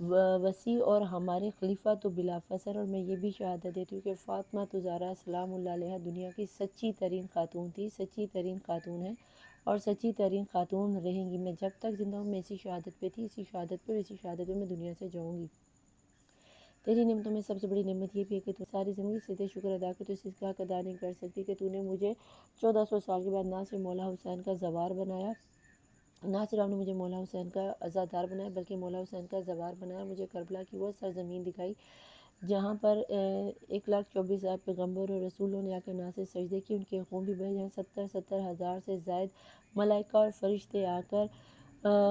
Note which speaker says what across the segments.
Speaker 1: وسیع اور ہمارے خلیفہ تو بلا فصل، اور میں یہ بھی شہادت دیتی ہوں کہ فاطمہ تو زہرا سلام اللہ علیہ دنیا کی سچی ترین خاتون تھی، سچی ترین خاتون ہے اور سچی ترین خاتون رہیں گی۔ میں جب تک زندہ ہوں میں اسی شہادت پہ تھی، اسی شہادت پہ، اسی شہادت پہ میں دنیا سے جاؤں گی۔ تیری نعمتوں میں سب سے بڑی نعمت یہ بھی ہے کہ تو ساری زندگی سے تیرے شکر ادا کر، تو اس کا ادا نہیں کر سکتی کہ تو نے مجھے 1400 سال کے بعد نہ صرف مولا حسین کا زوار بنایا، نہ صرف آپ نے مجھے مولا حسین کا عزادار بنایا بلکہ مولا حسین کا زوار بنایا، مجھے کربلا کی وہ سرزمین دکھائی جہاں پر 1,24,000 پیغمبر اور رسولوں نے آ کے نہ سے سجدے کی، ان کے خون بھی بہے، جہاں 70,000 سے زائد ملائکہ اور فرشتے آ کر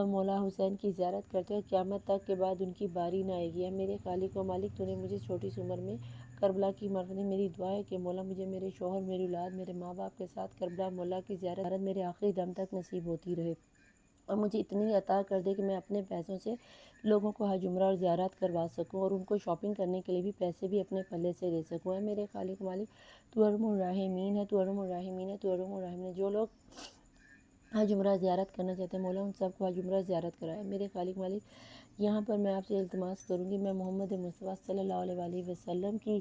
Speaker 1: مولا حسین کی زیارت کرتے ہیں، قیامت تک کے بعد ان کی باری نہ آئے گی۔ میرے خالق و مالک، تو نے مجھے چھوٹی سی عمر میں کربلا کی مرکز، میری دعا ہے کہ مولا مجھے میرے شوہر، میری اولاد، میرے ماں باپ کے ساتھ کربلا مولا کی زیارت میرے آخری دم تک نصیب ہوتی رہے، اور مجھے اتنی عطا کر دے کہ میں اپنے پیسوں سے لوگوں کو حج عمرہ اور زیارت کروا سکوں اور ان کو شاپنگ کرنے کے لیے بھی پیسے بھی اپنے پلے سے دے سکوں۔ اے میرے خالق مالک، تو ارحم الراحمین ہے، تو ارحم الراحمین ہے، تو ارحم الراحمین ہے۔ جو لوگ حج عمرہ زیارت کرنا چاہتے ہیں مولا ان سب کو حج عمرہ زیارت کرائے۔ میرے خالق مالک، یہاں پر میں آپ سے التماس کروں گی، میں محمد مصطفیٰ صلی اللہ علیہ وآلہ وسلم کی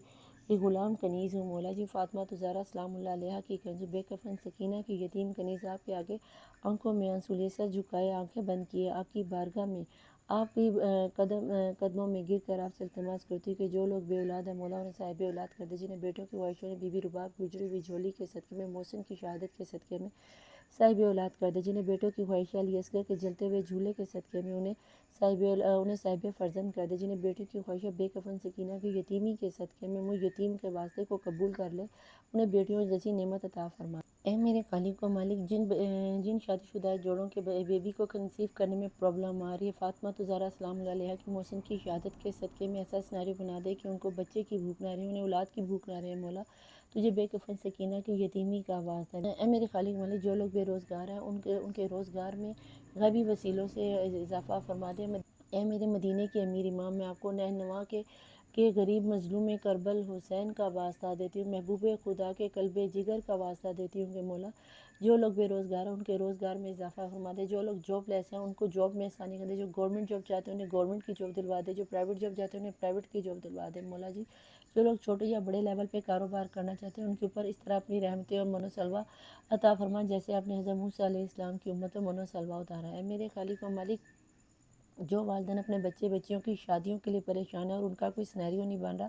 Speaker 1: ایک غلام کنیز ہوں مولا جی، فاطمہ زہرا سلام اللہ علیہ کی کنز، بے کفن سکینہ کی یتیم کنیز، آپ کے آگے آنکھوں میں آنسو لیے سر جھکائے آنکھیں بند کیے آپ کی بارگاہ میں، آپ کی قدموں میں گر کر آپ سے التماس کرتی ہوں کہ جو لوگ بے اولاد ہیں مولا انہیں صاحب اولاد کر دے، جنہیں بیٹوں کی خواہشوں نے بی بی رباب کی اجڑی ہوئی جھولی کے صدقے میں، محسن کی شہادت کے صدقے میں صاحب اولاد کر دے، جنہیں بیٹوں کی خواہش علی اصغر کے جلتے ہوئے جھولے کے صدقے میں انہیں صاحب فرزند کر دے، جنہیں بیٹوں کی خواہش بے کفن سکینہ کی یتیمی کے صدقے میں مجھ یتیم کے واسطے کو قبول کر لے، انہیں بیٹیوں جیسی نعمت عطا فرما۔ اے میرے خالق و مالک، جن شادی شدہ جوڑوں کے بیبی کو کنسیو کرنے میں پرابلم آ رہی ہے، فاطمہ زہرا سلام اللہ علیہ کی محسن کی شہادت کے صدقے میں ایسا سیناریو بنا دے کہ ان کو بچے کی بھوک نہ رہے، انہیں اولاد کی بھوک نہ رہے مولا، تجھے بے کفن سکینہ کی یتیمی کا واسطہ ہے۔ اے میرے خالق مالک، جو لوگ بے روزگار ہیں ان کے روزگار میں غیبی وسیلوں سے اضافہ فرما دے۔ اے میرے مدینے کے امیر امام، میں آپ کو نہنوا کے غریب مظلوم کربل حسین کا واسطہ دیتی ہوں، محبوب خدا کے قلب جگر کا واسطہ دیتی ہوں کہ مولا جو لوگ بے روزگار ہیں ان کے روزگار میں اضافہ فرما دے، جو لوگ جاب لیس ہیں ان کو جاب میں آسانی کر دے، جو گورنمنٹ جاب چاہتے ہیں انہیں گورنمنٹ کی جاب دلوا دے، جو پرائیویٹ جاب چاہتے ہیں انہیں پرائیویٹ کی جاب دلوا دے مولا جی، جو لوگ چھوٹے یا بڑے لیول پہ کاروبار کرنا چاہتے ہیں ان کے اوپر اس طرح اپنی رحمتیں اور من و سلوہ عطا فرما جیسے آپ نے حضرت موسیٰ علیہ السلام کی امت میں من و سلوہ اتارا ہے۔ میرے خالق و مالک، جو والدین اپنے بچیوں کی شادیوں کے لیے پریشان ہیں اور ان کا کوئی سینیریو نہیں بن رہا،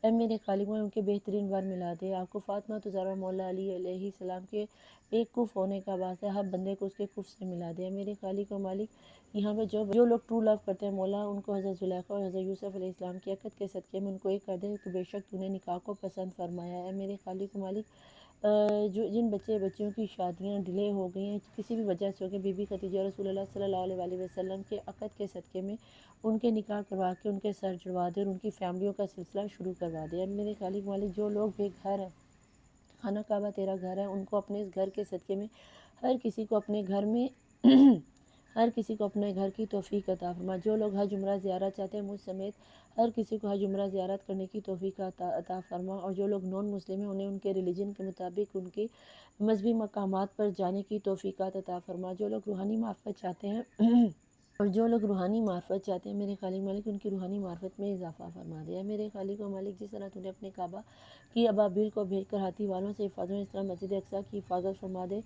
Speaker 1: اے میرے خالق ان کے بہترین بار ملا دے۔ آپ کو فاطمہ زہرا مولا علی علیہ السلام کے ایک کف ہونے کا واسطہ ہے، ہر بندے کو اس کے کف سے ملا دے۔ میرے خالق و مالک، یہاں پہ جو لوگ ٹرو لو کرتے ہیں مولا ان کو حضرت زلیخا اور حضرت یوسف علیہ السلام کی عقد کے صدقے میں ان کو ایک کر دے کہ بے شک تو نے نکاح کو پسند فرمایا ہے۔ میرے خالق و مالک، جن بچیوں کی شادیاں ڈیلے ہو گئی ہیں کسی بھی وجہ سے ہو گئی، بی بی خدیجہ رسول اللہ صلی اللہ علیہ وآلہ وسلم کے عقد کے صدقے میں ان کے نکاح کروا کے ان کے سر جڑوا دے اور ان کی فیملیوں کا سلسلہ شروع کروا دے۔ میرے خالق مالک، جو لوگ بے گھر ہیں، خانہ کعبہ تیرا گھر ہے، ان کو اپنے اس گھر کے صدقے میں ہر کسی کو اپنے گھر میں ہر کسی کو اپنے گھر کی توفیق عطا فرما۔ جو لوگ حج عمرہ زیارت چاہتے ہیں مجھ سمیت ہر کسی کو حج عمرہ زیارت کرنے کی توفیق عطا فرما، اور جو لوگ نان مسلم ہیں انہیں ان کے ریلیجن کے مطابق ان کی مذہبی مقامات پر جانے کی توفیقات عطا فرما۔ جو لوگ روحانی معرفت چاہتے ہیں اور جو لوگ روحانی معرفت چاہتے ہیں میرے خالق مالک ان کی روحانی معرفت میں اضافہ فرما دے۔ میرے خالق و مالک، جس طرح تو نے اپنے کعبہ کی ابابیل کو بھیج کر ہاتھی والوں سے حفاظت، اس طرح مسجد اقصیٰ کی حفاظت فرما دے،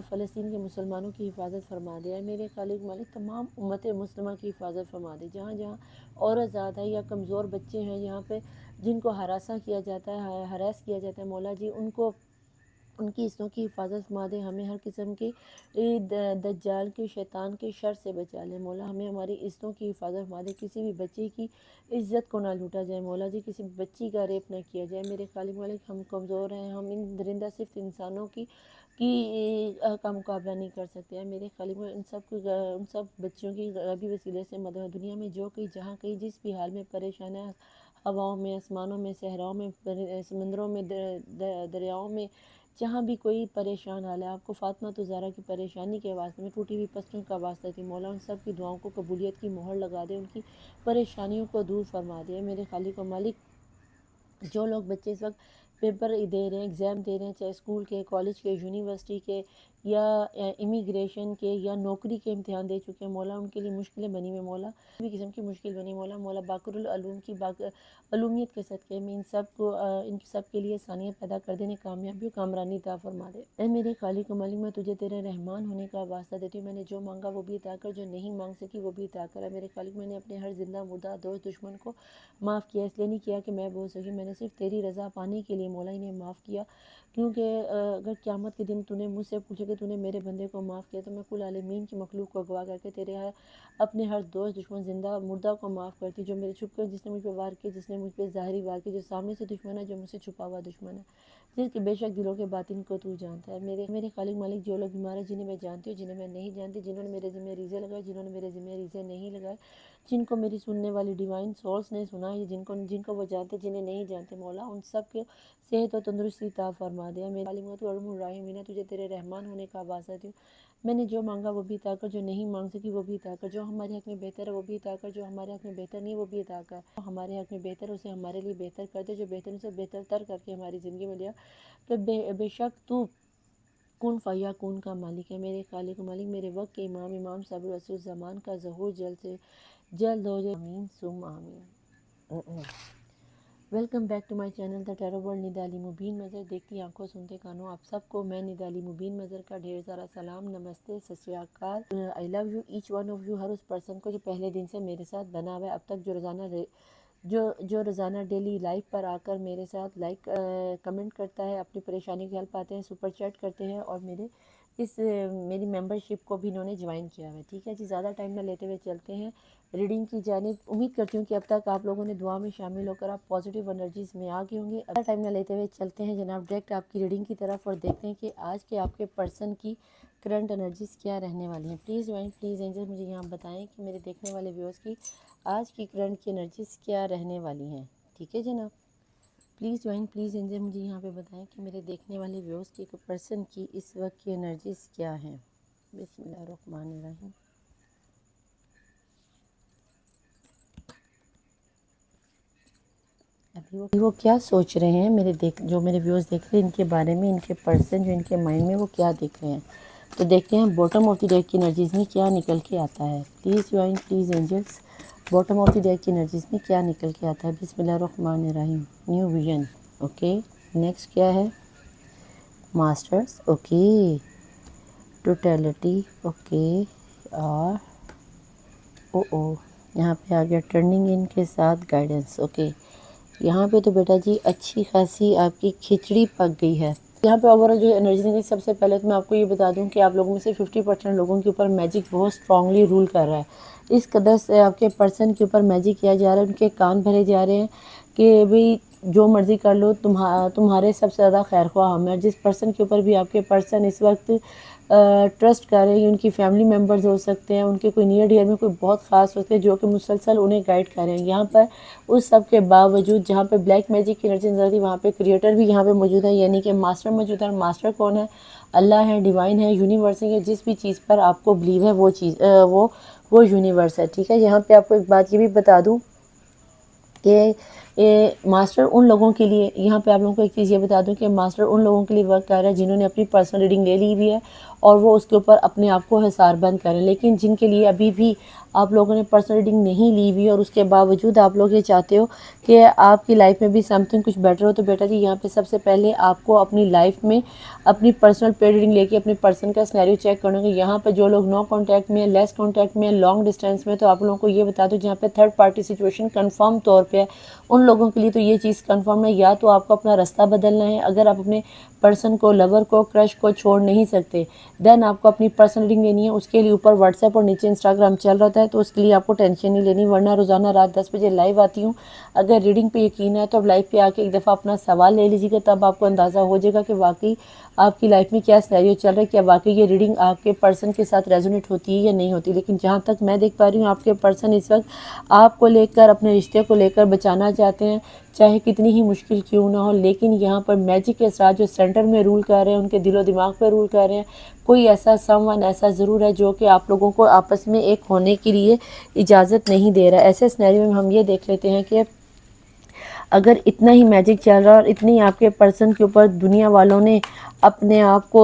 Speaker 1: فلسطین کے مسلمانوں کی حفاظت فرما دے۔ میرے خالق مالک، تمام امت مسلمہ کی حفاظت فرما دے، جہاں جہاں عورت ذات ہے یا کمزور بچے ہیں یہاں پہ جن کو ہراساں کیا جاتا ہے، ہراس کیا جاتا ہے مولا جی، ان کی عزتوں کی حفاظت فرما دے، ہمیں ہر قسم کی دجال کے شیطان کے شر سے بچا لے مولا، ہمیں ہماری عزتوں کی حفاظت فرما دے، کسی بھی بچے کی عزت کو نہ لوٹا جائے مولا جی، کسی بچی کا ریپ نہ کیا جائے۔ میرے خالق مالک، ہم کمزور ہیں، ہم ان درندہ صرف انسانوں کی کا مقابلہ نہیں کر سکتے ہیں میرے خالق مالک، ان سب بچیوں کی غیبی وسیلے سے مدد، دنیا میں جو کہیں جہاں کہیں جس بھی حال میں پریشان ہے، ہواؤں میں، آسمانوں میں، صحراؤں میں، سمندروں میں، دریاؤں میں، جہاں بھی کوئی پریشان حال ہے، آپ کو فاطمہ زہرا کی پریشانی کے واسطے میں ٹوٹی ہوئی پسلیوں کا واسطہ تھی مولا، ان سب کی دعاؤں کو قبولیت کی مہر لگا دے، ان کی پریشانیوں کو دور فرما دے۔ میرے خالق و مالک، جو لوگ بچے اس وقت پیپر دے رہے ہیں، ایگزام دے رہے ہیں، چاہے اسکول کے، کالج کے، یونیورسٹی کے یا امیگریشن کے یا نوکری کے امتحان دے چکے ہیں مولا، ان کے لیے مشکلیں بنی ہوئی مولا، بھی قسم کی مشکل بنی مولا، مولا باقر العلوم کی علومیت کے صدقے میں ان سب کے لیے آسانیاں پیدا کر دینے، کامیابی و کامرانی عطا فرما دے۔ اے میرے خالق و مالک، میں تجھے تیرے رحمان ہونے کا واسطہ دیتی ہوں، میں نے جو مانگا وہ بھی عطا کر، جو نہیں مانگ سکی وہ بھی عطا کر۔ اے میرے خالق، میں نے اپنے ہر زندہ مردہ دوست دشمن کو معاف کیا، اس لیے نہیں کیا کہ میں بول سکی، میں نے صرف تیری رضا پانے کے لیے مولا انہیں معاف کیا، کیونکہ اگر قیامت کے دن تو نے مجھ سے پوچھے کہ تو نے میرے بندے کو معاف کیا، تو میں کل عالمین کی مخلوق کو اغوا کر کے تیرے اپنے ہر دوست دشمن زندہ مردہ کو معاف کرتی، جو میرے چھپ کر جس نے مجھ پہ وار کیا، جس نے مجھ پہ ظاہری وار کیا، جو سامنے سے دشمن ہے، جو مجھ سے چھپا ہوا دشمن ہے، جس کے بے شک دلوں کے باطن کو تو جانتا ہے۔ میرے خالق مالک، جو لوگ بیمار ہیں، جنہیں میں جانتی ہوں، جنہیں میں نہیں جانتی، جنہوں نے میرے ذمہ ریزے لگائے، جنہوں نے میرے ذمہ ریزے نہیں لگائے، جن کو میری سننے والی ڈیوائن سولز نے سنا ہے، جن کو وہ جانتے، جنہیں نہیں جانتے، مولا ان سب کے صحت و تندرستی عطا فرما دیا۔ میرے خالق و ارحم الراحمین، تجھے تیرے رحمان ہونے کا واسطہ دیتی ہوں، میں نے جو مانگا وہ بھی عطا کر، جو نہیں مانگ سکی وہ بھی عطا کر، جو ہمارے حق میں بہتر ہے وہ بھی عطا کر، جو ہمارے حق میں بہتر نہیں وہ بھی عطا کر، جو ہمارے حق میں بہتر ہے اسے ہمارے لیے بہتر کر دے، جو بہتر سے بہتر تر کر کے ہماری زندگی میں لیا، کہ بے شک تو کن فیا کن کا مالک ہے۔ میرے خالق و مالک، میرے وقت کے امام صابر رسول زمان کا ظہور جلد سے جلد ہو جائے، آمین ثم آمین۔ Welcome back to my channel the tarot world. ندا علی مبین نظر، دیکھتی آنکھوں سنتے کانوں آپ سب کو میں ندا علی مبین نظر کا ڈھیر سارا سلام، namaste, Sat Sri Akal. I love you each one of you, ہر اس پرسن کو جو پہلے دن سے میرے ساتھ بنا ہوا ہے اب تک، جو روزانہ ڈیلی لائف پر آ کر میرے ساتھ لائک کمنٹ کرتا ہے، اپنی پریشانی کے حل پاتے ہیں، سپر چیٹ کرتے ہیں، اور میری ممبرشپ کو بھی انہوں نے جوائن کیا ہوا ہے۔ ٹھیک ہے جی، زیادہ ٹائم نہ لیتے ہوئے چلتے ہیں ریڈنگ کی جانب۔ امید کرتی ہوں کہ اب تک آپ لوگوں نے دعا میں شامل ہو کر آپ پازیٹیو انرجیز میں آ گئے ہوں گے۔ زیادہ ٹائم نہ لیتے ہوئے چلتے ہیں جناب ڈائریکٹ آپ کی ریڈنگ کی طرف، اور دیکھتے ہیں کہ آج کے آپ کے پرسن کی کرنٹ انرجیز کیا رہنے والی ہیں۔ پلیز اینجل مجھے یہاں بتائیں کہ میرے دیکھنے والے ویورز کی آج کی کرنٹ کی انرجیز کیا رہنے والی ہیں۔ ٹھیک ہے جناب، پلیز اینجل مجھے یہاں پہ بتائیں کہ میرے دیکھنے والے ویورز کی پرسن کی اس وقت کی انرجیز کیا ہیں۔ بسم اللہ الرحمن الرحیم۔ ابھی وہ کیا سوچ رہے ہیں، جو میرے ویورز دیکھ رہے ہیں ان کے بارے میں، ان کے پرسن جو ان کے مائنڈ میں وہ کیا دیکھ رہے ہیں، تو دیکھتے ہیں باٹم آف دی ڈیک کی انرجیز میں کیا نکل کے آتا ہے۔ Please angels, bottom of the deck کی انرجیز میں کیا نکل کے آتا ہے۔ بسم اللہ الرحمن الرحیم۔ New vision, okay. نیکسٹ کیا ہے؟ Masters, okay. Totality, okay. اور یہاں پہ آ گیا ٹرننگ ان کے ساتھ گائیڈنس، اوکے۔ یہاں پہ تو بیٹا جی اچھی خاصی آپ کی کھچڑی پک گئی ہے۔ یہاں پہ اوورآل جو انرجی ہے، سب سے پہلے تو میں آپ کو یہ بتا دوں کہ آپ لوگوں میں سے 50% لوگوں کے اوپر میجک بہت اسٹرانگلی رول کر رہا ہے۔ اس قدر سے آپ کے پرسن کے اوپر میجک کیا جا رہا ہے، ان کے کان بھرے جا رہے ہیں کہ بھئی جو مرضی کر لو، تمہارے سب سے زیادہ خیر خواہ ہم ہیں۔ جس پرسن کے اوپر بھی آپ کے پرسن اس وقت ٹرسٹ کر رہے ہیں، ان کی فیملی ممبرز ہو سکتے ہیں، ان کے کوئی نیئر ڈیئر میں کوئی بہت خاص ہوتے ہیں جو کہ مسلسل انہیں گائیڈ کر رہے ہیں۔ یہاں پر اس سب کے باوجود جہاں پہ بلیک میجک کی انرجی نظر آتی، وہاں پہ کریٹر بھی یہاں پہ موجود ہے، یعنی کہ ماسٹر موجود ہے۔ ماسٹر کون ہے؟ اللہ ہے، ڈیوائن ہے، یونیورس ہے۔ جس بھی چیز پر آپ کو بلیو ہے وہ یونیورس ہے۔ ٹھیک ہے، یہاں پہ آپ کو ایک بات یہ بھی بتا دوں کہ ماسٹر ان لوگوں کے لیے، یہاں پہ آپ لوگوں کو ایک چیز یہ بتا دوں کہ ماسٹر ان لوگوں کے لیے ورک کر رہا ہے جنہوں نے اپنی پرسنل ریڈنگ لے لی ہوئی ہے اور وہ اس کے اوپر اپنے آپ کو حصار بند کریں، لیکن جن کے لیے ابھی بھی آپ لوگوں نے پرسنل ریڈنگ نہیں لی ہوئی اور اس کے باوجود آپ لوگ یہ چاہتے ہو کہ آپ کی لائف میں بھی سم تھنگ کچھ بیٹر ہو، تو بیٹا جی یہاں پہ سب سے پہلے آپ کو اپنی لائف میں اپنی پرسنل پیڈ ریڈنگ لے کے اپنے پرسن کا سینیریو چیک کرنا ہوگا۔ یہاں پہ جو لوگ نو کانٹیکٹ میں، لیس کانٹیکٹ میں، لانگ ڈسٹینس میں، تو آپ لوگوں کو یہ بتا دو جہاں پہ تھرڈ پارٹی سچویشن کنفرم طور پہ ہے، ان لوگوں کے لیے تو یہ چیز کنفرم ہے، یا تو آپ کو اپنا رستہ بدلنا ہے۔ اگر آپ اپنے پرسن کو، لور کو، کرش کو چھوڑ نہیں سکتے، دین آپ کو اپنی پرسنل ریڈنگ لینی ہے۔ اس کے لیے اوپر واٹس ایپ اور نیچے انسٹاگرام چل رہا ہے، تو اس کے لیے آپ کو ٹینشن نہیں لینی، ورنہ روزانہ رات 10 بجے لائیو آتی ہوں۔ اگر ریڈنگ پہ یقین ہے تو اب لائیو پہ آ کے ایک دفعہ اپنا سوال لے لیجیے گا، تب آپ کو اندازہ ہو جائے گا کہ واقعی آپ کی لائف میں کیا سینیریو چل رہا ہے، کیا واقعی یہ ریڈنگ آپ کے پرسن کے ساتھ ریزونیٹ ہوتی ہے یا نہیں ہوتی۔ لیکن جہاں تک میں دیکھ پا رہی ہوں، آپ کے پرسن اس وقت آپ کو لے کر، اپنے رشتے کو لے کر بچانا چاہتے ہیں، چاہے کتنی ہی مشکل کیوں نہ ہو، لیکن یہاں پر میجک کے ساتھ جو سینٹر میں رول کر رہے ہیں، ان کے دل و دماغ پہ رول کر رہے ہیں، کوئی ایسا سم ایسا ضرور ہے جو کہ آپ لوگوں کو آپس میں ایک ہونے کے لیے اجازت نہیں دے رہا۔ ایسے سینیریو میں ہم یہ دیکھ لیتے ہیں کہ اگر اتنا ہی میجک چل رہا ہے اور اتنی آپ کے پرسن کے اوپر دنیا والوں نے اپنے آپ کو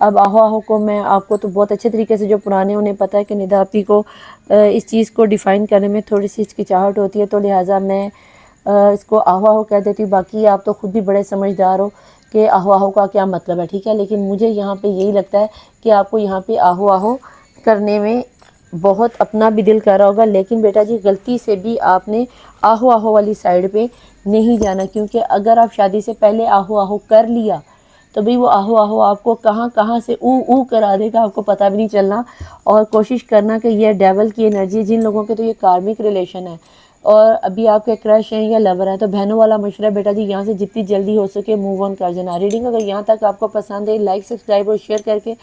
Speaker 1: اب آہو آہو کو میں آپ کو تو بہت اچھے طریقے سے جو پرانے انہیں پتہ ہے کہ ندا آپی کو اس چیز کو ڈیفائن کرنے میں تھوڑی سی ہچکچاہٹ ہوتی ہے، تو لہٰذا میں اس کو آہو آہو کہہ دیتی ہوں. باقی آپ تو خود بھی بڑے سمجھدار ہو کہ آہو آہو کا کیا مطلب ہے، ٹھیک ہے. لیکن مجھے یہاں پہ یہی لگتا ہے کہ آپ کو یہاں پہ آہو آہو کرنے میں بہت اپنا بھی دل کر رہا ہوگا، لیکن بیٹا جی غلطی سے بھی آپ نے آہو آہو والی سائڈ پہ نہیں جانا، کیونکہ اگر آپ شادی سے پہلے آہو آہو کر لیا تو بھئی وہ آہو آہو آپ کو کہاں کہاں سے او کرا دے گا، آپ کو پتہ بھی نہیں چلنا. اور کوشش کرنا کہ یہ ڈیول کی انرجی، جن لوگوں کے تو یہ کارمک ریلیشن ہے اور ابھی آپ کے کرش ہیں یا لور ہیں، تو بہنوں والا مشورہ بیٹا جی یہاں سے جتنی جلدی ہو سکے موو آن کر جانا. ریڈنگ اگر یہاں تک آپ کو پسند ہے، لائک سبسکرائب اور شیئر کر کے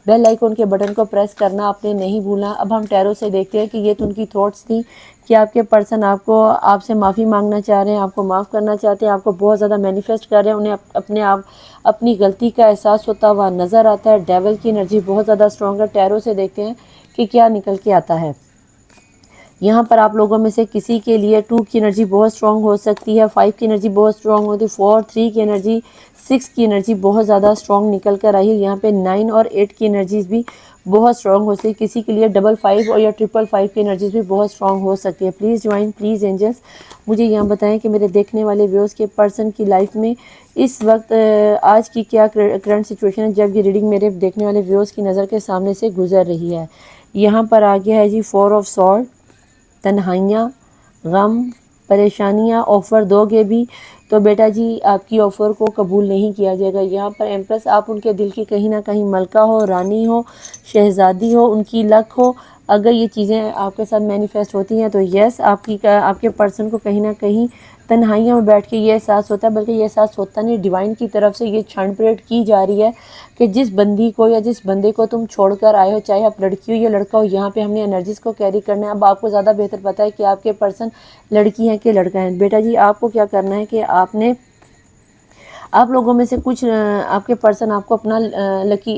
Speaker 1: بیل آئیکن کے بٹن کو پریس کرنا آپ نے نہیں بھولنا. اب ہم ٹیرو سے دیکھتے ہیں کہ یہ تو ان کی تھاٹس تھیں کہ آپ کے پرسن آپ سے معافی مانگنا چاہ رہے ہیں، آپ کو معاف کرنا چاہتے ہیں، آپ کو بہت زیادہ مینیفیسٹ کر رہے ہیں، انہیں اپنی غلطی کا احساس ہوتا ہوا نظر آتا ہے. ڈیول کی انرجی بہت زیادہ اسٹرانگ ہے. ٹیرو سے دیکھتے ہیں کہ کیا نکل کے آتا ہے. یہاں پر آپ لوگوں میں سے کسی کے لیے 2 کی انرجی بہت اسٹرانگ ہو سکتی ہے، 5 کی انرجی بہت اسٹرانگ ہوتی ہے، 4 3 کی انرجی، 6 کی انرجی بہت زیادہ اسٹرانگ نکل کر آئی ہے. یہاں پہ 9 اور 8 کی انرجیز بھی بہت اسٹرانگ ہو سکتی ہے. کسی کے لیے 555 اور یا 555 کی انرجیز بھی بہت اسٹرانگ ہو سکتی ہے. پلیز جوائن، پلیز اینجلس مجھے یہاں بتائیں کہ میرے دیکھنے والے ویوز کے پرسن کی لائف میں اس وقت آج کی کیا کرنٹ سچویشن ہے جب یہ ریڈنگ میرے دیکھنے والے ویوز کی نظر کے سامنے سے گزر رہی ہے. یہاں پر آ گیا ہے جی 4 آف سورڈ، تنہائیاں، غم، پریشانیاں. آفر دو گے بھی تو بیٹا جی آپ کی آفر کو قبول نہیں کیا جائے گا. یہاں پر ایمپریس آپ ان کے دل کی کہیں نہ کہیں ملکہ ہو، رانی ہو، شہزادی ہو، ان کی لک ہو. اگر یہ چیزیں آپ کے ساتھ مینیفیسٹ ہوتی ہیں تو یس آپ کے پرسن کو کہیں نہ کہیں تنہائیوں میں بیٹھ کے یہ احساس ہوتا ہے، بلکہ یہ احساس ہوتا نہیں، ڈیوائن کی طرف سے یہ چھان پریڈ کی جا رہی ہے کہ جس بندی کو یا جس بندے کو تم چھوڑ کر آئے ہو، چاہے آپ لڑکی ہو یا لڑکا ہو، یہاں پہ ہم نے انرجیز کو کیری کرنا ہے. اب آپ کو زیادہ بہتر پتہ ہے کہ آپ کے پرسن لڑکی ہیں کہ لڑکا ہے. بیٹا جی آپ کو کیا کرنا ہے کہ آپ لوگوں میں سے کچھ آپ کے پرسن آپ کو اپنا لکی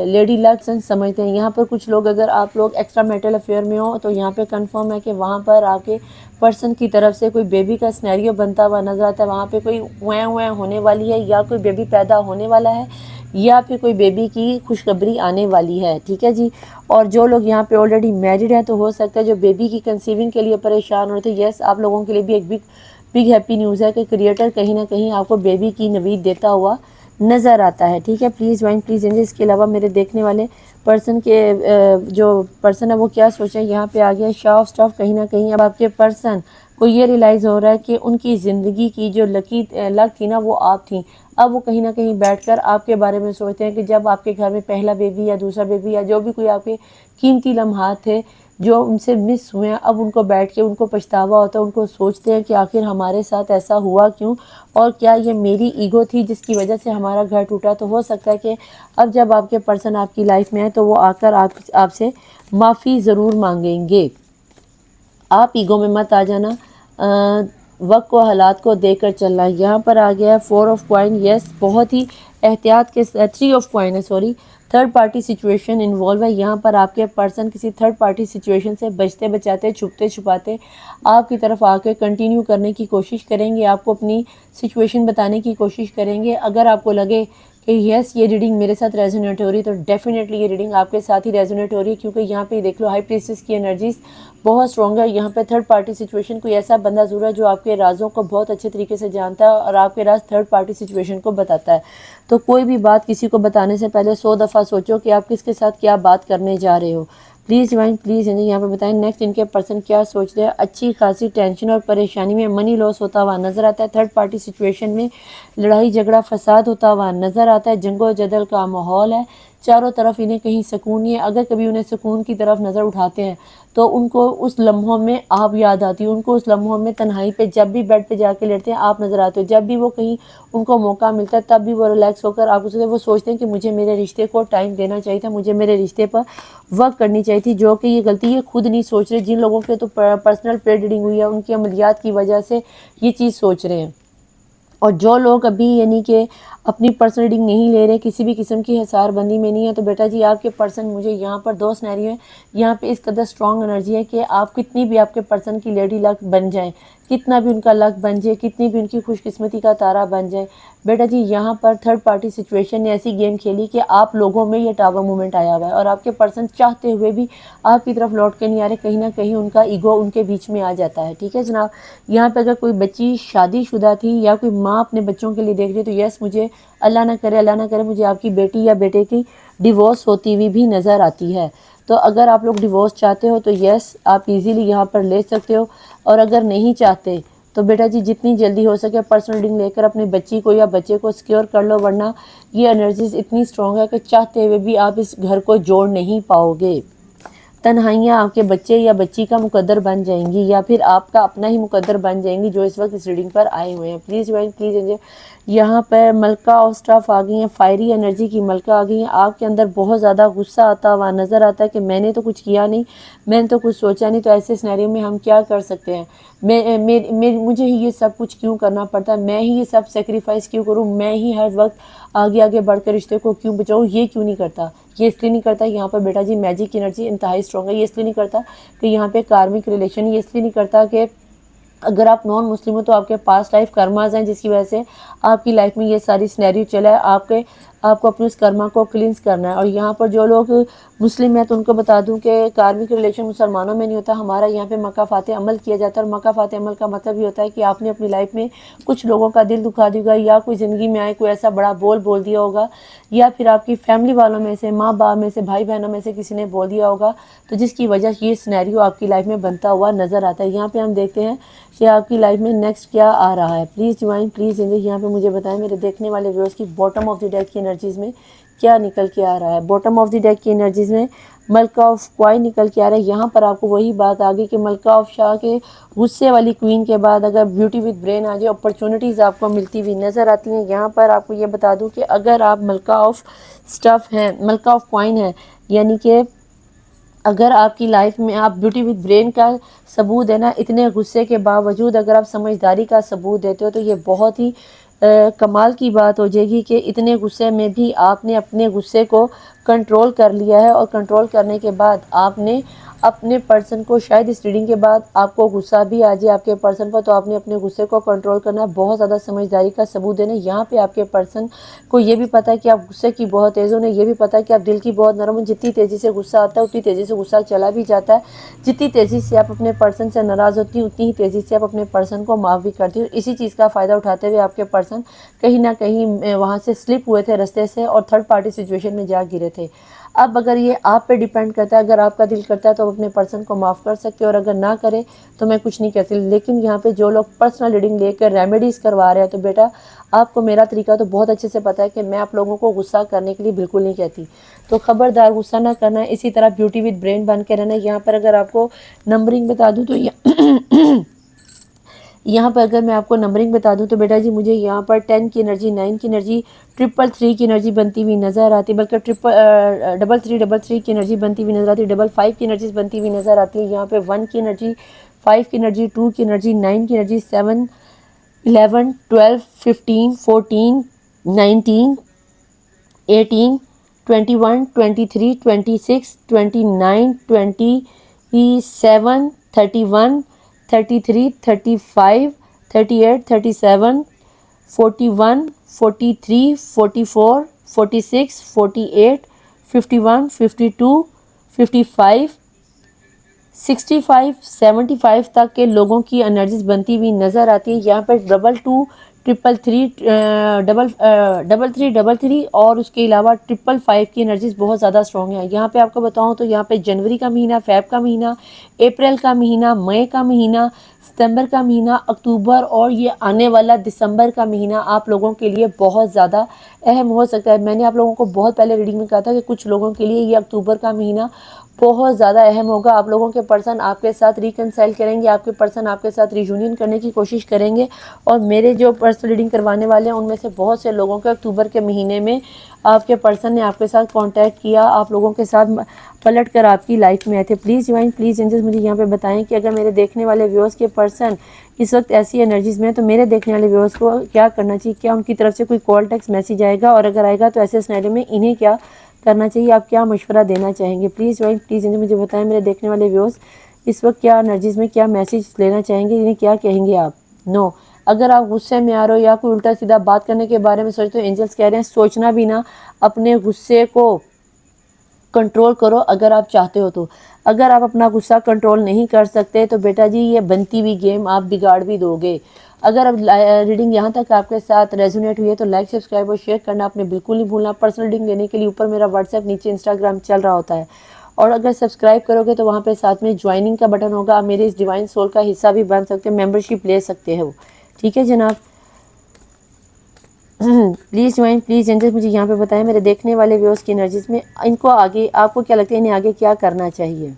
Speaker 1: لیڈی لک سنس سمجھتے ہیں. یہاں پر کچھ لوگ اگر آپ لوگ ایکسٹرا میٹل افیئر میں ہو تو یہاں پہ کنفرم ہے کہ وہاں پر آپ کے پرسن کی طرف سے کوئی بیبی کا سینیریو بنتا ہوا نظر آتا ہے. وہاں پہ کوئی ویں ہونے والی ہے، یا کوئی بیبی پیدا ہونے والا ہے، یا پھر کوئی بیبی کی خوشخبری آنے والی ہے. ٹھیک ہے جی. اور جو لوگ یہاں پہ آلریڈی میرڈ ہیں تو ہو سکتا ہے جو بیبی کی کنسیونگ کے لیے پریشان ہوتے ہیں، یس آپ لوگوں کے لیے بھی ایک بگ ہیپی نیوز ہے کہ کریٹر کہیں نہ کہیں آپ کو بیبی کی نوید دیتا ہوا نظر آتا ہے. ٹھیک ہے. Please join, please enjoy. اس کے علاوہ میرے دیکھنے والے پرسن کے جو پرسن ہے وہ کیا سوچیں. یہاں پہ آ گیا شاہ آف اسٹاف. کہیں نہ کہیں اب آپ کے پرسن کو یہ ریلائز ہو رہا ہے کہ ان کی زندگی کی جو لک تھی نا وہ آپ تھیں. اب وہ کہیں نہ کہیں بیٹھ کر آپ کے بارے میں سوچتے ہیں کہ جب آپ کے گھر میں پہلا بیبی یا دوسرا بیبی یا جو بھی کوئی آپ کے قیمتی لمحات تھے جو ان سے مس ہوئے ہیں، اب ان کو بیٹھ کے ان کو پچھتاوا ہوتا ہے. ان کو سوچتے ہیں کہ آخر ہمارے ساتھ ایسا ہوا کیوں، اور کیا یہ میری ایگو تھی جس کی وجہ سے ہمارا گھر ٹوٹا. تو ہو سکتا ہے کہ اب جب آپ کے پرسن آپ کی لائف میں ہے تو وہ آ کر آپ سے معافی ضرور مانگیں گے. آپ ایگو میں مت آ جانا، وقت کو حالات کو دیکھ کر چلنا. یہاں پر آ گیا ہے 4 آف کوائن. یس بہت ہی احتیاط کے 3 آف کوائن ہے، sorry. Third party situation involve ہے. یہاں پر آپ کے پرسن کسی تھرڈ پارٹی سچویشن سے بچتے بچاتے چھپتے چھپاتے آپ کی طرف آ کے کنٹینیو کرنے کی کوشش کریں گے، آپ کو اپنی سچویشن بتانے کی کوشش کریں گے. اگر آپ کو لگے کہ یس یہ ریڈنگ میرے ساتھ ریزونیٹ ہو رہی ہے تو ڈیفینیٹلی یہ ریڈنگ آپ کے ساتھ ہی ریزونیٹ ہو رہی ہے، کیونکہ یہاں پہ دیکھ لو ہائی پریسٹس کی انرجیز بہت اسٹرانگ ہے. یہاں پہ تھرڈ پارٹی سچویشن کوئی ایسا بندہ ضرور ہے جو آپ کے رازوں کو بہت اچھے طریقے سے جانتا ہے اور آپ کے راز تھرڈ پارٹی سچویشن کو بتاتا ہے. تو کوئی بھی بات کسی کو بتانے سے پہلے 100 دفعہ سوچو کہ آپ کس کے ساتھ کیا بات کرنے جا رہے ہو. پلیز ڈیوائن، پلیز یہاں پہ بتائیں نیکسٹ ان کے پرسن کیا سوچ رہے ہیں. اچھی خاصی ٹینشن اور پریشانی میں منی لاس ہوتا ہوا نظر آتا ہے. تھرڈ پارٹی سچویشن میں لڑائی جھگڑا فساد ہوتا ہوا نظر آتا ہے. جنگ و جدل کا ماحول ہے چاروں طرف. انہیں کہیں سکون نہیں ہے. اگر کبھی انہیں سکون کی طرف نظر اٹھاتے ہیں تو ان کو اس لمحوں میں آپ یاد آتی ہے. ان کو اس لمحوں میں تنہائی پہ جب بھی بیڈ پہ جا کے لیٹتے ہیں آپ نظر آتے ہو. جب بھی وہ کہیں ان کو موقع ملتا ہے تب بھی وہ ریلیکس ہو کر آپ وہ سوچتے ہیں کہ مجھے میرے رشتے کو ٹائم دینا چاہیے تھا، مجھے میرے رشتے پر ورک کرنی چاہیے تھی. جو کہ یہ غلطی یہ خود نہیں سوچ رہے. جن لوگوں کے تو پرسنل پریڈ ریڈنگ ہوئی ہے ان کی عملیات کی وجہ سے یہ چیز سوچ رہے ہیں. اور جو لوگ ابھی یعنی کہ اپنی پرسنل ریڈنگ نہیں لے رہے، کسی بھی قسم کی حصار بندی میں نہیں ہے، تو بیٹا جی آپ کے پرسن مجھے یہاں پر 2 سینیریو ہیں. یہاں پہ اس قدر اسٹرانگ انرجی ہے کہ آپ کتنی بھی آپ کے پرسن کی لیڈی لک بن جائیں، کتنا بھی ان کا لک بن جائے، کتنی بھی ان کی خوش قسمتی کا تارا بن جائے، بیٹا جی یہاں پر تھرڈ پارٹی سچویشن نے ایسی گیم کھیلی کہ آپ لوگوں میں یہ ٹاور مومنٹ آیا ہوا ہے، اور آپ کے پرسن چاہتے ہوئے بھی آپ کی طرف لوٹ کے نہیں آ رہے، کہیں نہ کہیں ان کا ایگو ان کے بیچ میں آ جاتا ہے، ٹھیک ہے جناب۔ یہاں پہ اگر کوئی بچی شادی شدہ تھی یا کوئی ماں اپنے بچوں کے لیے دیکھ رہی ہے تو یس، مجھے اللہ نہ کرے مجھے آپ کی بیٹی یا بیٹے کی ڈیورس ہوتی ہوئی بھی نظر آتی ہے۔ تو اگر آپ لوگ ڈیورس چاہتے ہو تو یس، آپ ایزیلی یہاں پر لے سکتے ہو، اور اگر نہیں چاہتے تو بیٹا جی جتنی جلدی ہو سکے پرسنل ریڈنگ لے کر اپنے بچی کو یا بچے کو سیکیور کر لو، ورنہ یہ انرجیز اتنی اسٹرانگ ہے کہ چاہتے ہوئے بھی آپ اس گھر کو جوڑ نہیں پاؤ گے۔ تنہائیاں آپ کے بچے یا بچی کا مقدر بن جائیں گی، یا پھر آپ کا اپنا ہی مقدر بن جائیں گی جو اس وقت اس ریڈنگ پر آئے ہوئے ہیں۔ پلیز پلیز یہاں پر ملکہ آف اسٹاف آ گئی ہیں، فائری انرجی کی ملکہ آ گئی ہیں۔ آپ کے اندر بہت زیادہ غصہ آتا ہوا نظر آتا ہے کہ میں نے تو کچھ کیا نہیں، میں نے تو کچھ سوچا نہیں، تو ایسے سینیریو میں ہم کیا کر سکتے ہیں، مجھے ہی یہ سب کچھ کیوں کرنا پڑتا ہے، میں ہی یہ سب سیکریفائس کیوں کروں، میں ہی ہر وقت آگے بڑھ کر رشتے کو کیوں بچاؤں، یہ کیوں نہیں کرتا، یہ اس لیے نہیں کرتا یہاں پر بیٹا جی میجک انرجی انتہائی اسٹرانگ ہے، یہ اس لیے نہیں کرتا کہ یہاں پہ کارمک ریلیشن، یہ اس لیے نہیں کرتا کہ اگر آپ نان مسلم ہو تو آپ کے پاس لائف کرماز ہیں جس کی وجہ سے آپ کی لائف میں یہ ساری سینیریو چلا ہے، آپ کو اپنے اس کرما کو کلینز کرنا ہے۔ اور یہاں پر جو لوگ مسلم ہیں تو ان کو بتا دوں کہ کارمک ریلیشن مسلمانوں میں نہیں ہوتا، ہمارا یہاں پہ مکافات عمل کیا جاتا ہے، اور مکافات عمل کا مطلب یہ ہوتا ہے کہ آپ نے اپنی لائف میں کچھ لوگوں کا دل دکھا دیا ہوگا، یا کوئی زندگی میں آئے کوئی ایسا بڑا بول دیا ہوگا، یا پھر آپ کی فیملی والوں میں سے، ماں باپ میں سے، بھائی بہنوں میں سے کسی نے بول دیا ہوگا، تو جس کی وجہ سے یہ سینیریو آپ کی لائف میں بنتا ہوا نظر آتا ہے۔ یہاں پہ ہم دیکھتے ہیں کہ آپ کی لائف میں نیکسٹ کیا آ رہا ہے۔ پلیز ڈیوائن پلیز یہاں پہ مجھے بتائیں میرے دیکھنے والے ویورز کی باٹم آف دی ڈیک کی انرجیز میں کیا نکل کے آ رہا ہے۔ باٹم آف دی ڈیک کی انرجیز میں ملکہ آف کوائن نکل کے آ رہا ہے۔ یہاں پر آپ کو وہی بات آ گئی کہ ملکہ آف شاہ کے غصے والی کوئین کے بعد اگر بیوٹی وتھ برین آ جائے، اپرچونٹیز آپ کو ملتی ہوئی نظر آتی ہیں۔ یہاں پر آپ کو یہ بتا دوں کہ اگر آپ ملکہ آف اسٹف ہیں، ملکہ آف کوائن ہیں، یعنی کہ اگر آپ کی لائف میں آپ بیوٹی وتھ برین کا ثبوت ہے نا، اتنے غصے کے باوجود اگر آپ سمجھداری کا ثبوت دیتے ہو تو یہ بہت ہی کمال کی بات ہو جائے گی کہ اتنے غصے میں بھی آپ نے اپنے غصے کو کنٹرول کر لیا ہے، اور کنٹرول کرنے کے بعد آپ نے اپنے پرسن کو، شاید اس ریڈنگ کے بعد آپ کو غصہ بھی آ جائے آپ کے پرسن پر، تو آپ نے اپنے غصے کو کنٹرول کرنا، بہت زیادہ سمجھداری کا ثبوت دینا۔ یہاں پہ آپ کے پرسن کو یہ بھی پتہ ہے کہ آپ غصے کی بہت تیز ہو، انہیں یہ بھی پتہ ہے کہ آپ دل کی بہت نرم ہو، جتنی تیزی سے غصہ آتا ہے اتنی تیزی سے غصہ چلا بھی جاتا ہے، جتنی تیزی سے آپ اپنے پرسن سے ناراض ہوتی ہیں اتنی ہی تیزی سے آپ اپنے پرسن کو معاف بھی کرتی ہیں۔ اسی چیز کا فائدہ اٹھاتے ہوئے آپ کے پرسن کہیں نہ کہیں وہاں سے سلپ ہوئے تھے رستے سے، اور تھرڈ پارٹی سچویشن میں جا گرے تھے۔ اب اگر یہ آپ پہ ڈیپینڈ کرتا ہے، اگر آپ کا دل کرتا ہے تو آپ اپنے پرسن کو معاف کر سکتے ہو، اور اگر نہ کرے تو میں کچھ نہیں کہہ سکتی۔ لیکن یہاں پہ جو لوگ پرسنل ریڈنگ لے کر ریمیڈیز کروا رہے ہیں تو بیٹا آپ کو میرا طریقہ تو بہت اچھے سے پتہ ہے کہ میں آپ لوگوں کو غصہ کرنے کے لیے بالکل نہیں کہتی، تو خبردار غصہ نہ کرنا ہے، اسی طرح بیوٹی وتھ برین بن کے رہنا ہے۔ یہاں پر اگر آپ کو نمبرنگ بتا دوں تو یہاں پر اگر میں آپ کو نمبرنگ بتا دوں تو بیٹا جی مجھے یہاں پر 10 کی انرجی، 9 کی انرجی، 333 کی انرجی بنتی ہوئی نظر آتی ہے، بلکہ 333 کی انرجی بنتی ہوئی نظر آتی ہے، 55 کی انرجیز بنتی ہوئی نظر آتی ہے۔ یہاں پہ 1 کی انرجی، 5 کی انرجی، 2 کی انرجی، 9 کی انرجی، 7، 11، 12، 15، 14، 19، 18، 21، 23، 26، 29، 27، 31، 33، 35، 38، 37، 41، 43، 44، 46، 48، 51، 52، 55، 65، 75 تک کے لوگوں کی انرجیز بنتی ہوئی نظر آتی ہے۔ یہاں پر 22، 333، اور اس کے علاوہ 555 کی انرجیز بہت زیادہ اسٹرانگ ہیں۔ یہاں پہ آپ کو بتاؤں تو یہاں پہ جنوری کا مہینہ، فیب کا مہینہ، اپریل کا مہینہ، مئی کا مہینہ، ستمبر کا مہینہ، اکتوبر، اور یہ آنے والا دسمبر کا مہینہ آپ لوگوں کے لیے بہت زیادہ اہم ہو سکتا ہے۔ میں نے آپ لوگوں کو بہت پہلے ریڈنگ میں کہا تھا کہ کچھ لوگوں کے لیے یہ اکتوبر کا مہینہ بہت زیادہ اہم ہوگا۔ آپ لوگوں کے پرسن آپ کے ساتھ ریکنسائل کریں گے، آپ کے پرسن آپ کے ساتھ ریجونین کرنے کی کوشش کریں گے، اور میرے جو پرسنل ریڈنگ کروانے والے ہیں ان میں سے بہت سے لوگوں کے اکتوبر کے مہینے میں آپ کے پرسن نے آپ کے ساتھ کانٹیکٹ کیا، آپ لوگوں کے ساتھ پلٹ کر آپ کی لائف میں آئے تھے۔ پلیز ڈیوائن پلیز اینجلز مجھے یہاں پہ بتائیں کہ اگر میرے دیکھنے والے ویورز کے پرسن اس وقت ایسی انرجیز میں ہیں تو میرے دیکھنے والے ویورز کو کیا کرنا چاہیے، کیا ان کی طرف سے کوئی کال ٹیکسٹ میسیج آئے گا، اور اگر آئے گا تو ایسے سینیریو میں انہیں کیا کرنا چاہیے، آپ کیا مشورہ دینا چاہیں گے۔ پلیز ڈیوائن پلیز مجھے بتائیں میرے دیکھنے والے ویورز اس وقت کیا انرجیز میں کیا میسیج لینا چاہیں گے، یعنی کیا کہیں گے آپ؟ نو، اگر آپ غصے میں آ رہے ہو یا کوئی الٹا سیدھا بات کرنے کے بارے میں سوچتے ہو، اینجلس کہہ رہے ہیں سوچنا بھی نہ، اپنے غصے کو کنٹرول کرو اگر آپ چاہتے ہو تو۔ اگر آپ اپنا غصہ کنٹرول نہیں کر سکتے تو بیٹا جی یہ بنتی ہوئی گیم آپ بگاڑ بھی دو گے۔ اگر اب ریڈنگ یہاں تک آپ کے ساتھ ریزونیٹ ہوئی ہے تو لائک، سبسکرائب اور شیئر کرنا آپ نے بالکل نہیں بھولنا۔ پرسنل ریڈنگ لینے کے لیے اوپر میرا واٹس ایپ، نیچے انسٹاگرام چل رہا ہوتا ہے، اور اگر سبسکرائب کرو گے تو وہاں پہ ساتھ میں جوائننگ کا بٹن ہوگا، آپ میرے اس ڈیوائن سول کا حصہ بھی بن سکتے ہیں، ممبرشپ لے سکتے ہو، ٹھیک ہے جناب؟ پلیز جوائن، پلیز اینجل مجھے یہاں پہ بتائیں میرے دیکھنے والے ویورز کی انرجیز میں ان کو آگے، آپ کو کیا لگتا ہے انہیں آگے کیا کرنا چاہیے؟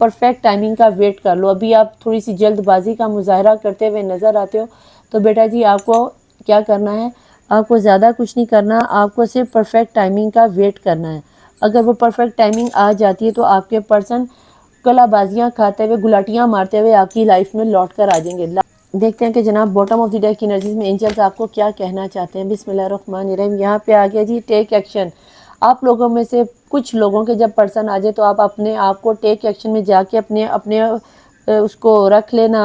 Speaker 1: پرفیکٹ ٹائمنگ کا ویٹ کر لو۔ ابھی آپ تھوڑی سی جلد بازی کا مظاہرہ کرتے ہوئے نظر آتے ہو تو بیٹا جی آپ کو کیا کرنا ہے، آپ کو زیادہ کچھ نہیں کرنا، آپ کو صرف پرفیکٹ ٹائمنگ کا ویٹ کرنا ہے۔ اگر وہ پرفیکٹ ٹائمنگ آ جاتی ہے تو آپ کے پرسن کلا بازیاں کھاتے ہوئے، گلاٹیاں مارتے ہوئے آپ کی لائف میں لوٹ کر آ جائیں گے۔ دیکھتے ہیں کہ جناب باٹم آف دی ڈیک کی انرجیز میں اینجلز آپ کو کیا کہنا چاہتے ہیں۔ بسم اللہ الرحمن الرحیم۔ یہاں پہ آ گیا جی ٹیک ایکشن۔ آپ لوگوں میں سے کچھ لوگوں کے جب پرسن آ جائے تو آپ اپنے آپ کو ٹیک ایکشن میں جا کے اپنے اس کو رکھ لینا،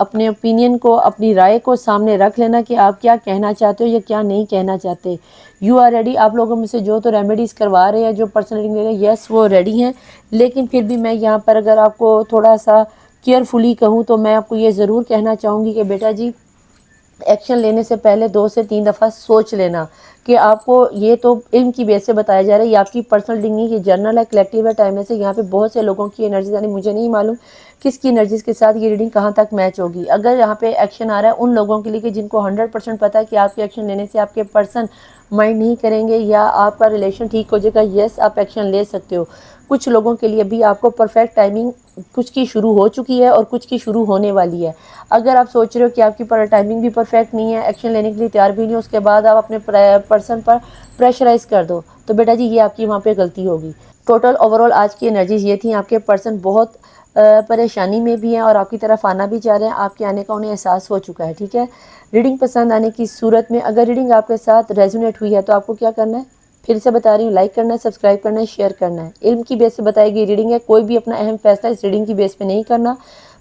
Speaker 1: اپنے اوپینین کو، اپنی رائے کو سامنے رکھ لینا کہ آپ کیا کہنا چاہتے ہو یا کیا نہیں کہنا چاہتے۔ You are ready. آپ لوگوں میں سے جو تو ریمیڈیز کروا رہے ہیں، جو پرسنل ریڈنگ لے رہے ہیں، یس وہ ریڈی ہیں، لیکن پھر بھی میں یہاں پر اگر آپ کو تھوڑا سا کیئرفلی کہوں تو میں آپ کو یہ ضرور کہنا چاہوں گی کہ بیٹا جی ایکشن لینے سے پہلے 2 سے 3 دفعہ سوچ لینا کہ آپ کو یہ تو علم کی بیس سے بتایا جا رہا ہے، یہ آپ کی پرسنل ریڈنگ نہیں، یہ جرنل ہے، کلیکٹیو ہے، ٹائم ہے سے یہاں پہ بہت سے لوگوں کی انرجیز، یعنی مجھے نہیں معلوم کس کی انرجیز کے ساتھ یہ ریڈنگ کہاں تک میچ ہوگی۔ اگر یہاں پہ ایکشن آ رہا ہے ان لوگوں کے لیے کہ جن کو 100% پتہ ہے کہ آپ کے ایکشن لینے سے آپ کے پرسن مائنڈ نہیں کریں گے یا آپ کا ریلیشن ٹھیک ہو جائے گا، یس آپ ایکشن لے سکتے ہو۔ کچھ لوگوں کے لیے بھی آپ کو پرفیکٹ ٹائمنگ کچھ کی شروع ہو چکی ہے اور کچھ کی شروع ہونے والی ہے۔ اگر آپ سوچ رہے ہو کہ آپ کی ٹائمنگ بھی پرفیکٹ نہیں ہے، ایکشن لینے کے لیے تیار بھی نہیں ہو، اس کے بعد آپ اپنے پرسن پر پریشرائز کر دو تو بیٹا جی یہ آپ کی وہاں پہ غلطی ہوگی۔ ٹوٹل اوورال آج کی انرجیز یہ تھیں۔ آپ کے پرسن بہت پریشانی میں بھی ہیں اور آپ کی طرف آنا بھی چاہ رہے ہیں، آپ کے آنے کا انہیں احساس ہو چکا ہے، ٹھیک ہے؟ ریڈنگ پسند آنے کی صورت میں اگر ریڈنگ آپ کے ساتھ ریزونیٹ ہوئی ہے تو آپ کو کیا کرنا ہے؟ پھر سے بتا رہی ہوں، لائک کرنا ہے، سبسکرائب کرنا ہے، شیئر کرنا ہے۔ علم کی بیس سے بتائی گئی ریڈنگ ہے، کوئی بھی اپنا اہم فیصلہ اس ریڈنگ کی بیس پہ نہیں کرنا۔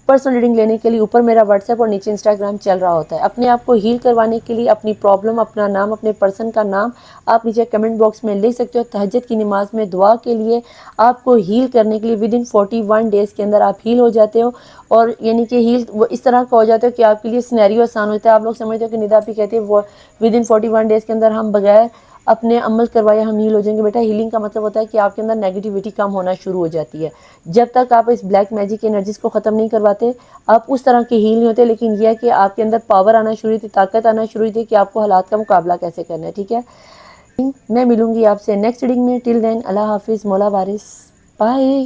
Speaker 1: پرسنل ریڈنگ لینے کے لیے اوپر میرا واٹس ایپ اور نیچے انسٹاگرام چل رہا ہوتا ہے۔ اپنے آپ کو ہیل کروانے کے لیے اپنی پرابلم، اپنا نام، اپنے پرسن کا نام آپ نیچے کمنٹ باکس میں لکھ سکتے ہو۔ تہجد کی نماز میں دعا کے لیے آپ کو ہیل کرنے کے لیے ود ان 41 ڈیز کے اندر آپ ہیل ہو جاتے ہو، اور یعنی کہ ہیل وہ اس طرح کا ہو جاتا ہے کہ آپ کے لیے سینیریو آسان ہوتا ہے۔ آپ لوگ سمجھتے ہو کہ ندا بھی کہتے ہیں وہ ود ان 41 ڈیز کے اندر ہم بغیر اپنے عمل کروائے ہم ہیل ہو جائیں گے۔ بیٹا ہیلنگ کا مطلب ہوتا ہے کہ آپ کے اندر نیگیٹیوٹی کم ہونا شروع ہو جاتی ہے۔ جب تک آپ اس بلیک میجک کی انرجیز کو ختم نہیں کرواتے آپ اس طرح کے ہیل نہیں ہوتے، لیکن یہ ہے کہ آپ کے اندر پاور آنا شروع ہوئی تھی، طاقت آنا شروع ہوئی تھی کہ آپ کو حالات کا مقابلہ کیسے کرنا ہے، ٹھیک ہے؟ میں ملوں گی آپ سے نیکسٹ ریڈنگ میں، ٹل دین اللہ حافظ، مولا وارث، بائے۔